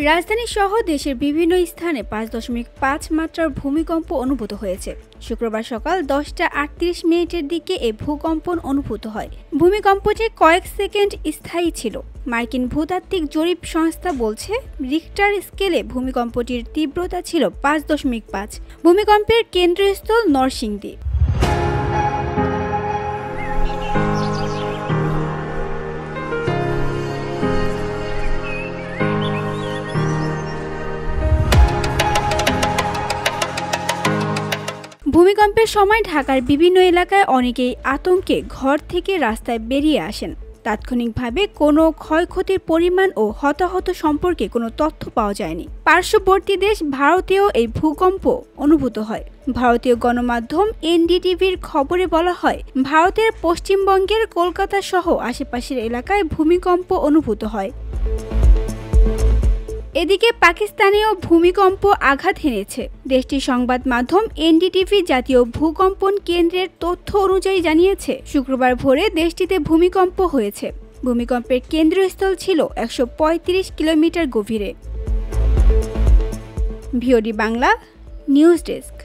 রাজধানী সহ দেশের বিভিন্ন স্থানে 5.5 মাত্রার ভূমিকম্প অনুভূত হয়েছে। শুক্রবার সকাল 10টা 38 মিনিটের দিকে এই ভূকম্পন অনুভূত হয়। ভূমিকম্পটি কয়েক সেকেন্ড স্থায়ী ছিল। মার্কিন ভূতাত্ত্বিক জরিপ সংস্থা বলছে, রিক্টার স্কেলে ভূমিকম্পটির তীব্রতা ছিল 5.5। ভূমিকম্পের কেন্দ্রস্থল নরসিংদী। ভূমিকম্পের সময় ঢাকার বিভিন্ন এলাকায় অনেকেই আতঙ্কে ঘর থেকে রাস্তায় বেরিয়ে আসেন। তাৎক্ষণিকভাবে কোনো ক্ষয়ক্ষতির পরিমাণ ও হতাহত সম্পর্কে কোনো তথ্য পাওয়া যায়নি। পার্শ্ববর্তী দেশ ভারতেও এই ভূকম্প অনুভূত হয়। ভারতীয় গণমাধ্যম এনডিটিভির খবরে বলা হয়, ভারতের পশ্চিমবঙ্গের কলকাতা সহ আশেপাশের এলাকায় ভূমিকম্প অনুভূত হয়। এদিকে পাকিস্তানেও ভূমিকম্প আঘাত হেনেছে। দেশটির সংবাদ মাধ্যম এনডিটিভি জাতীয় ভূকম্পন কেন্দ্রের তথ্য অনুযায়ী জানিয়েছে, শুক্রবার ভোরে দেশটিতে ভূমিকম্প হয়েছে। ভূমিকম্পের কেন্দ্রস্থল ছিল 135 কিলোমিটার গভীরে। VOD Bangla news desk.